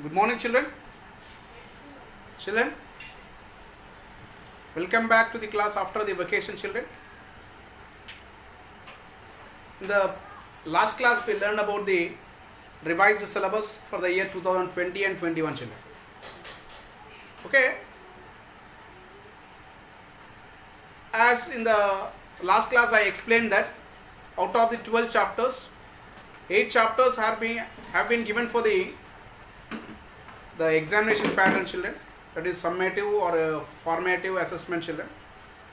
Good morning, children. Children, welcome back to the class after the vacation, children. In the last class, we learned about the revised syllabus for the year 2020 and 21, children. Okay. As in the last class, I explained that out of the 12 chapters, 8 chapters have been given for the examination pattern, children, that is summative or formative assessment, children,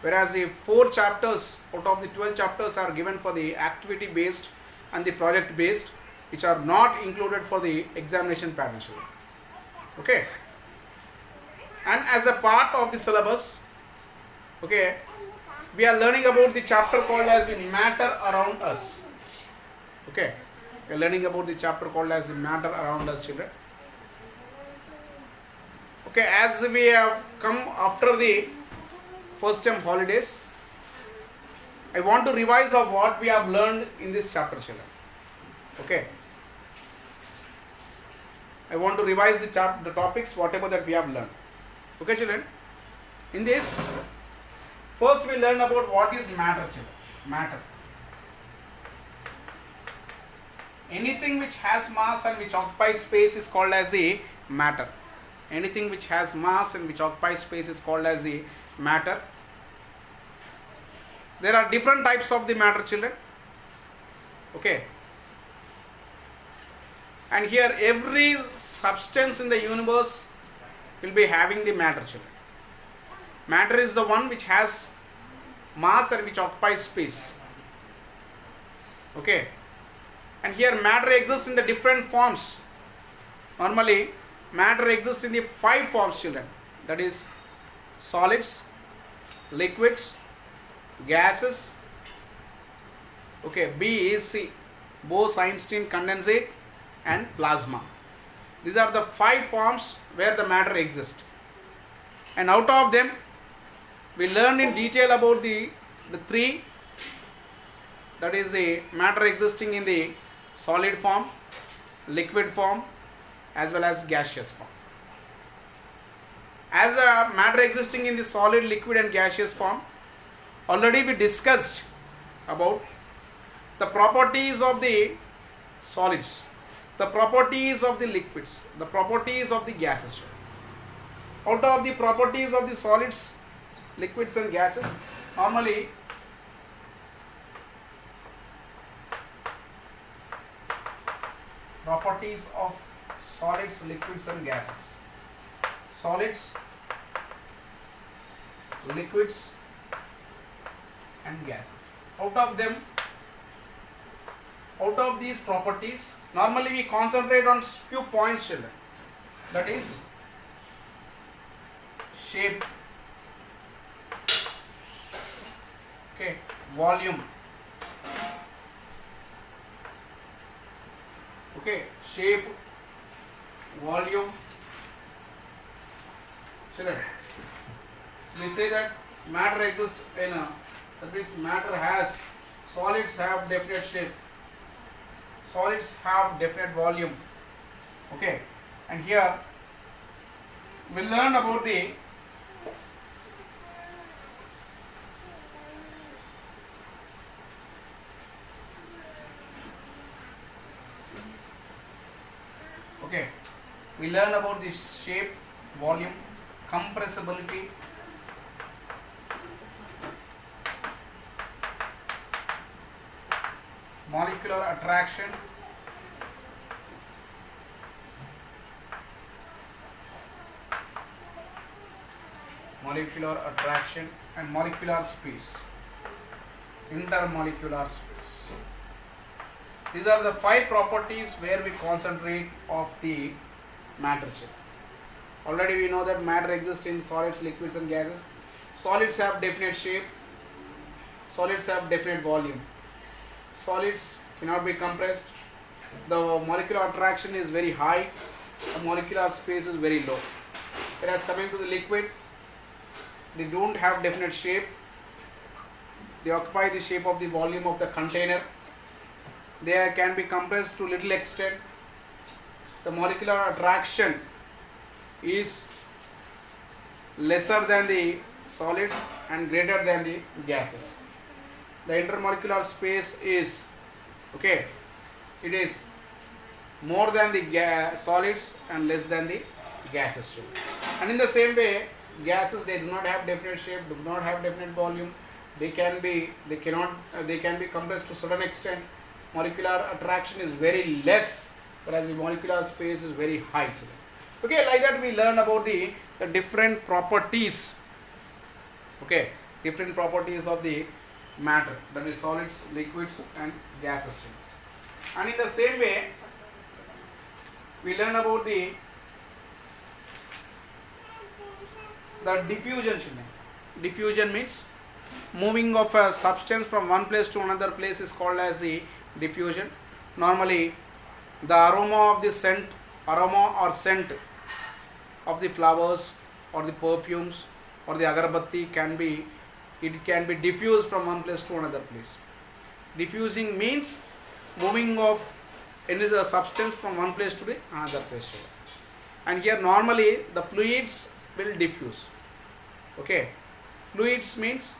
whereas the 4 chapters out of the 12 chapters are given for the activity based and the project based, which are not included for the examination pattern, children. Okay, and as a part of the syllabus, okay, we are learning about the chapter called as the matter around us. Okay, we are learning about the chapter called as the matter around us, children. Okay, as we have come after the first term holidays, I want to revise of what we have learned in this chapter, children. Okay, I want to revise the topics, whatever that we have learned. Okay, children. In this, first we learn about what is matter, children. Matter. Anything which has mass and which occupies space is called as the matter. Anything which has mass and which occupies space is called as the matter. There are different types of the matter, children. Okay. And here every substance in the universe will be having the matter, children. Matter is the one which has mass and which occupies space. Okay. And here matter exists in the different forms. Normally, matter exists in the 5 forms, children. That is solids, liquids, gases, okay, BEC, Bose-Einstein condensate, and plasma. These are the 5 forms where the matter exists. And out of them, we learned in detail about the 3. That is the matter existing in the solid form, liquid form, as well as gaseous form. As a matter existing in the solid, liquid and gaseous form, already we discussed about the properties of the solids, the properties of the liquids, the properties of the gases. Out of the properties of the solids, liquids and gases, normally properties of solids, liquids and gases. Solids, liquids and gases. Out of these properties, normally we concentrate on few points, children. That is shape, okay, volume, okay, shape, volume, children. We say that matter exists in a, that means matter has, solids have definite shape, solids have definite volume. Okay, and here we learn about the we learn about the shape, volume, compressibility, molecular attraction, and molecular space, intermolecular space. These are the 5 properties where we concentrate of the matter. Already we know that matter exists in solids, liquids and gases. Solids have definite shape, solids have definite volume, solids cannot be compressed, the molecular attraction is very high, the molecular space is very low. Whereas coming to the liquid, they don't have definite shape, they occupy the shape of the volume of the container, they can be compressed to little extent, the molecular attraction is lesser than the solids and greater than the gases. The intermolecular space is, okay, it is more than the solids and less than the gases too. And in the same way, gases, they do not have definite shape, do not have definite volume. They can be compressed to a certain extent. Molecular attraction is very less, whereas the molecular space is very high. Okay, like that we learn about the different properties. Okay, different properties of the matter, that is solids, liquids and gases. And in the same way, we learn about the diffusion. Diffusion means moving of a substance from one place to another place is called as the diffusion. Normally, the aroma or scent of the flowers or the perfumes or the agarbatti can be diffused from one place to another place. Diffusing means moving of any substance from one place to the another place. And here normally the fluids will diffuse. Okay, fluids means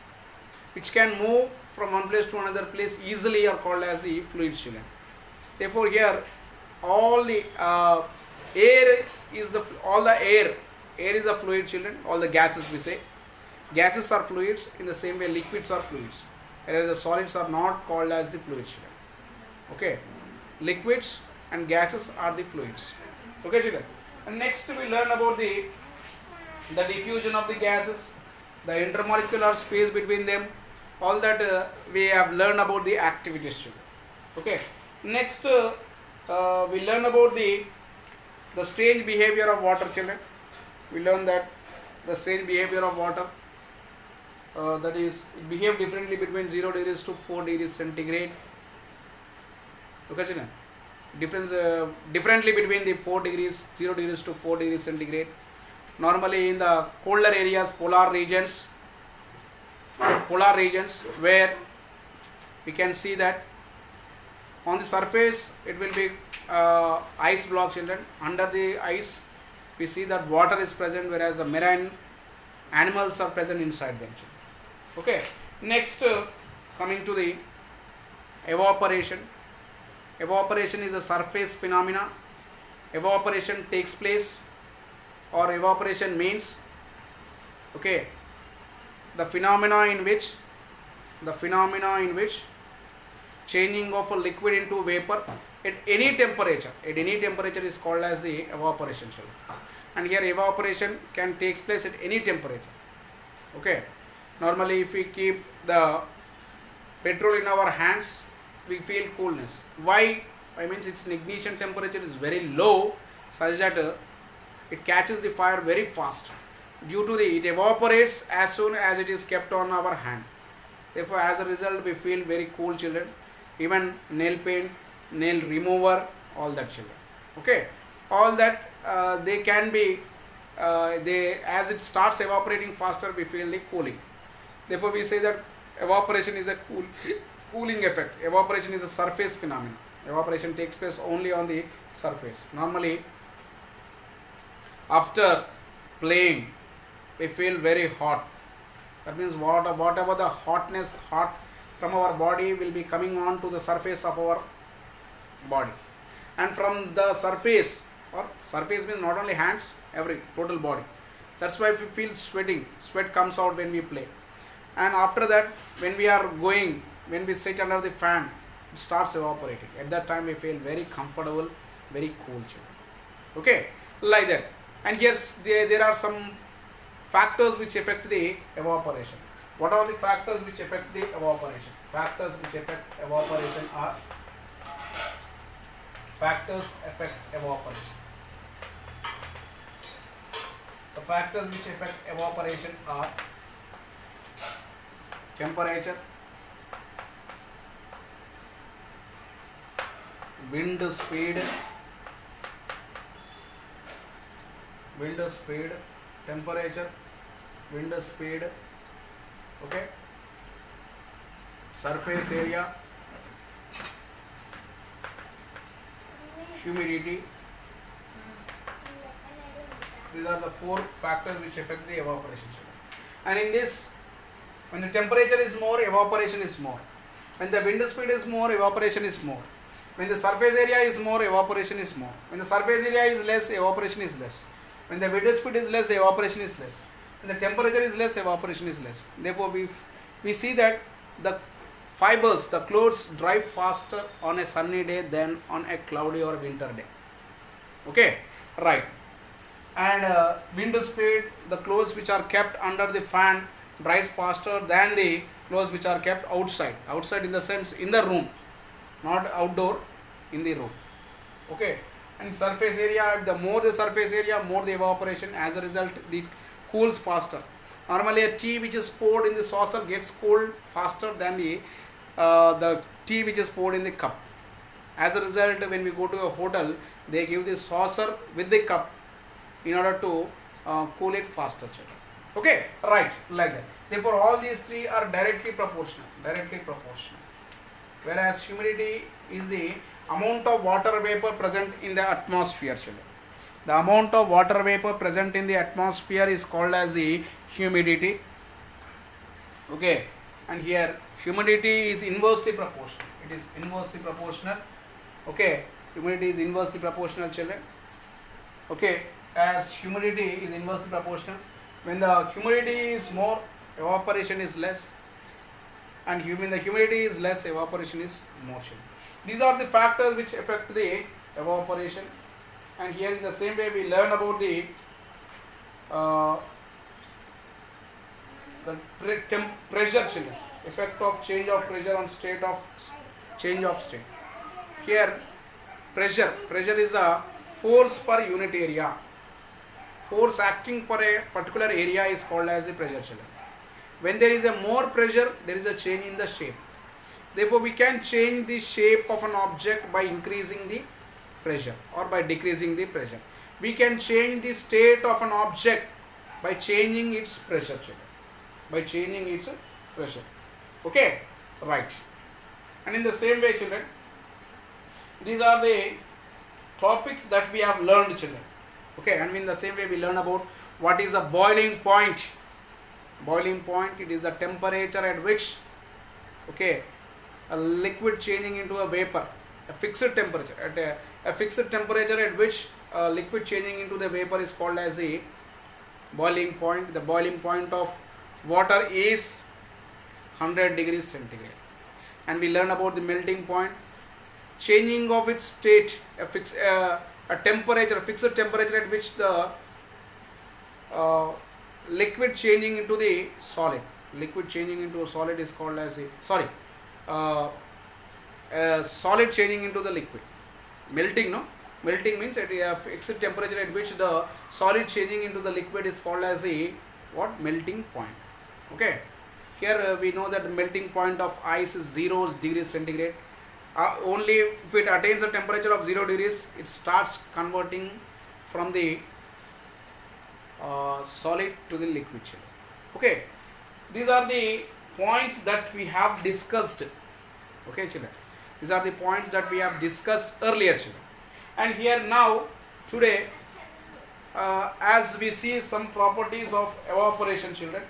which can move from one place to another place easily are called as the fluids. Therefore, here all the air is air is a fluid, children. All the gases, we say gases are fluids. In the same way, liquids are fluids, whereas the solids are not called as the fluids, children. Okay, liquids and gases are the fluids. Okay, children. And next we learn about the diffusion of the gases, the intermolecular space between them. All that we have learned about the activities, children. Okay. Next we learn about the strange behavior of water, children. We learn that the strange behavior of water, that is, it behave differently between 0 degrees to 4 degrees centigrade. Okay, children. Differently between the 0 degrees to 4 degrees centigrade. Normally in the colder areas, polar regions, where we can see that on the surface it will be ice block, children. Under the ice we see that water is present, whereas the marine animals are present inside them, children. Okay. Next, coming to the evaporation. Evaporation is a surface phenomena. Evaporation takes place, or evaporation means, okay, the phenomena in which changing of a liquid into vapor at any temperature is called as the evaporation. And here evaporation can take place at any temperature. Okay. Normally if we keep the petrol in our hands, we feel coolness. Why? I mean, its ignition temperature is very low, such that it catches the fire very fast. Due to it evaporates as soon as it is kept on our hand. Therefore, as a result, we feel very cool, children. Even nail paint, nail remover, all that, children. Okay, all that they can be. As it starts evaporating faster, we feel the cooling. Therefore, we say that evaporation is a cooling effect. Evaporation is a surface phenomenon. Evaporation takes place only on the surface. Normally, after playing, we feel very hot. That means whatever the hot from our body will be coming on to the surface of our body. And from the surface, or surface means not only hands, every total body. That's why we feel sweating. Sweat comes out when we play. And after that, when we sit under the fan, it starts evaporating. At that time we feel very comfortable, very cool, children. Okay, like that. And here there are factors which affect the evaporation. What are the factors which affect the evaporation? Factors which affect evaporation are The factors which affect evaporation are temperature, wind speed, temperature, wind speed, okay, surface area, humidity, These are the four factors which affect the evaporation, children. And in this, when the temperature is more, evaporation is more. When the wind speed is more, evaporation is more. When the surface area is more, evaporation is more. When the surface area is less, evaporation is less. When the wind speed is less, evaporation is less. When the temperature is less, evaporation is less. Therefore, we see that the fibers, the clothes dry faster on a sunny day than on a cloudy or winter day. Okay, right. And wind speed, the clothes which are kept under the fan dries faster than the clothes which are kept outside. Outside in the sense in the room, not outdoor, in the room. Okay. And surface area, the more the surface area, more the evaporation. As a result, it cools faster. Normally, a tea which is poured in the saucer gets cooled faster than the tea which is poured in the cup. As a result, when we go to a hotel, they give the saucer with the cup in order to cool it faster. Okay, right, like that. Therefore, all these three are directly proportional. Whereas humidity is the amount of water vapor present in the atmosphere. The amount of water vapor present in the atmosphere is called as the humidity. Okay, and here humidity is inversely proportional. It is inversely proportional. Okay, humidity is inversely proportional, children. Okay, as humidity is inversely proportional. When the humidity is more, evaporation is less, and when the humidity is less, evaporation is more. These are the factors which affect the evaporation. And here in the same way we learn about the pressure, children. Effect of change of pressure on state of change of state. Here pressure is a force per unit area. Force acting per a particular area is called as the pressure, children. When there is a more pressure, there is a change in the shape. Therefore, we can change the shape of an object by increasing the pressure or by decreasing the pressure. We can change the state of an object by changing its pressure, children. By changing its pressure. Okay, right. And in the same way, children, these are the topics that we have learned, children. Okay, and in the same way we learn about what is a boiling point. Boiling point, it is the temperature at which, okay, a liquid changing into a vapor, a fixed temperature, at a fixed temperature at which liquid changing into the vapor is called as a boiling point. The boiling point of water is 100 degrees centigrade. And we learn about the melting point, changing of its state, a temperature, a fixed temperature at which the liquid changing into the solid. Liquid changing into a solid is called as a solid changing into the liquid. Melting, no? Melting means at a fixed temperature at which the solid changing into the liquid is called as a what? Melting point. Okay. Here we know that the melting point of ice is 0 degrees centigrade. Only if it attains a temperature of 0 degrees, it starts converting from the solid to the liquid. Okay, these are the points that we have discussed. Okay, children, these are the points that we have discussed earlier, children. And here now today, as we see some properties of evaporation, children.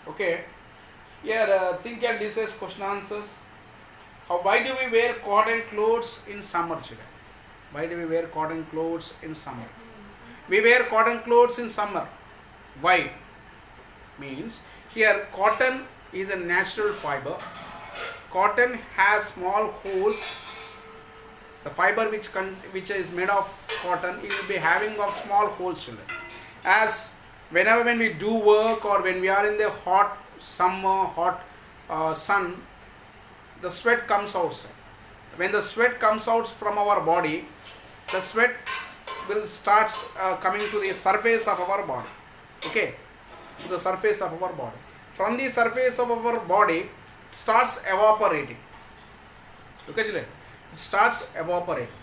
Okay, here think and this as question answers. Why do we wear cotton clothes in summer, children? Why do we wear cotton clothes in summer? We wear cotton clothes in summer. Why? Means here cotton is a natural fiber. Cotton has small holes. The fiber which is made of cotton, it will be having of small holes, children. As whenever when we do work or when we are in the hot summer, hot sun, the sweat comes outside. When the sweat comes out from our body, the sweat will start coming to the surface of our body. Okay, to the surface of our body. From the surface of our body, it starts evaporating. Okay, children, it starts evaporating.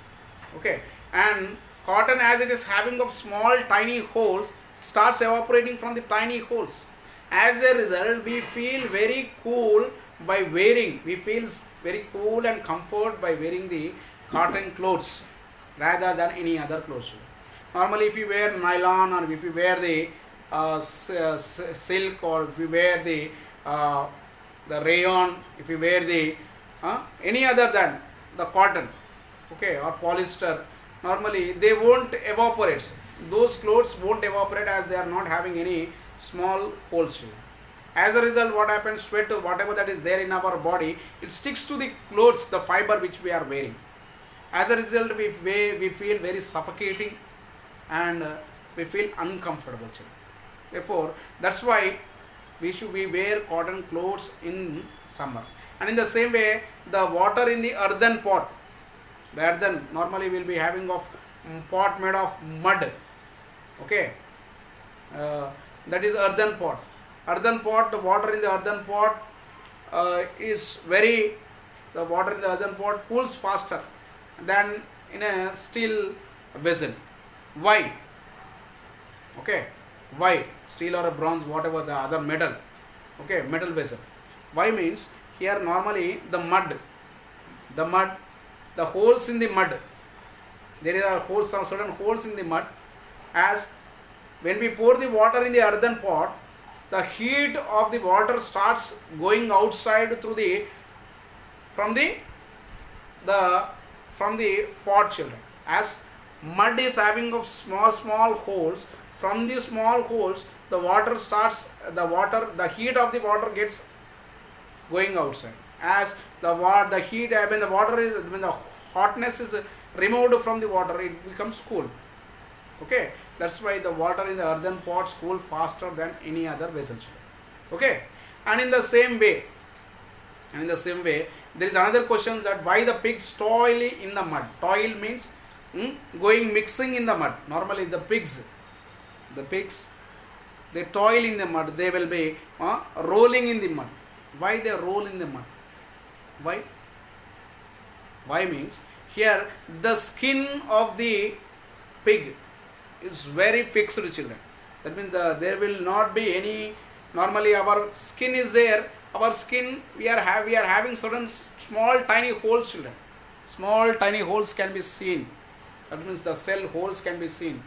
Okay, and cotton, as it is having of small tiny holes, starts evaporating from the tiny holes. As a result, we feel very cool by wearing, we feel very cool and comfort by wearing the cotton clothes rather than any other clothes. Normally if you wear nylon, or if you wear the silk, or if you wear the rayon, if you wear the any other than the cotton, okay, or polyester, normally they won't evaporate. Those clothes won't evaporate as they are not having any small holes. As a result, what happens, sweat or whatever that is there in our body, it sticks to the clothes, the fiber which we are wearing. As a result, we feel very suffocating, and we feel uncomfortable. Therefore, that's why we wear cotton clothes in summer. And in the same way, the water in the earthen pot, the earthen normally will be having of pot made of mud, okay, that is earthen pot. Earthen pot, the water in the earthen pot the water in the earthen pot cools faster than in a steel vessel. Why? Okay, why? Steel or a bronze, whatever the other metal, okay, metal vessel. Why means, here normally the holes in the mud, there are holes, some certain holes in the mud. As when we pour the water in the earthen pot, the heat of the water starts going outside through from the pot, children. As mud is having of small holes, from the small holes the heat of the water gets going outside. As the heat, when the hotness is removed from the water, it becomes cool. Okay, that's why the water in the earthen pots cool faster than any other vessel. Okay, and in the same way, there is another question, that why the pigs toil in the mud. Toil means mixing in the mud. Normally the pigs they toil in the mud. They will be rolling in the mud. Why they roll in the mud? Why means, here the skin of the pig is very fixed, children. That means there will not be any. Normally our skin is there. Our skin, we are having certain small tiny holes, children. Small tiny holes can be seen. That means the cell holes can be seen.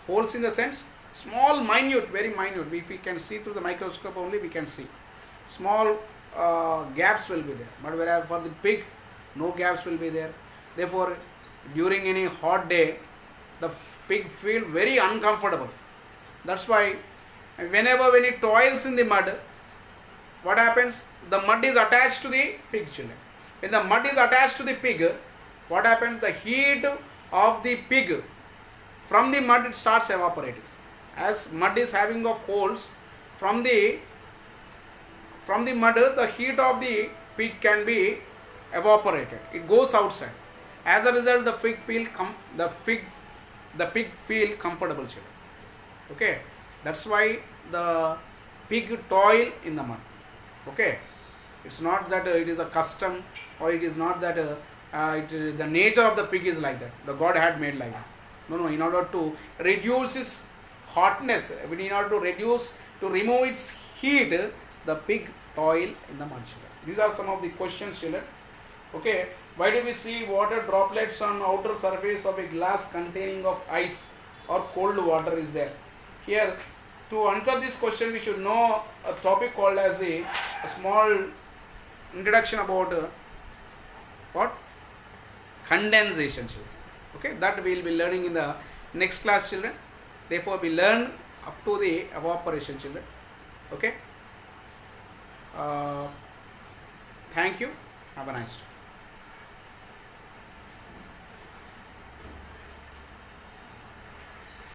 Holes in the sense small, minute, very minute. If we can see through the microscope only, we can see small gaps will be there. But whereas for the pig, no gaps will be there. Therefore, during any hot day, the pig feel very uncomfortable. That's why when it toils in the mud, what happens? The mud is attached to the pig, children. When the mud is attached to the pig, what happens? The heat of the pig from the mud, it starts evaporating. As mud is having of holes, from the mud, the heat of the pig can be evaporated. It goes outside. As a result, the pig feel comfortable, children. Okay, that's why the pig toil in the mud. Okay, it's not that it is a custom, or it is not that the nature of the pig is like that. The God had made like that. No. In order to reduce its hotness, in order to remove its heat, the pig toil in the mud, children. These are some of the questions, children. Okay, why do we see water droplets on outer surface of a glass containing of ice or cold water is there? Here, to answer this question, we should know a topic called as a small introduction about what? Condensation, children. Okay, that we will be learning in the next class, children. Therefore, we learn up to the evaporation, children. Okay. Thank you. Have a nice day.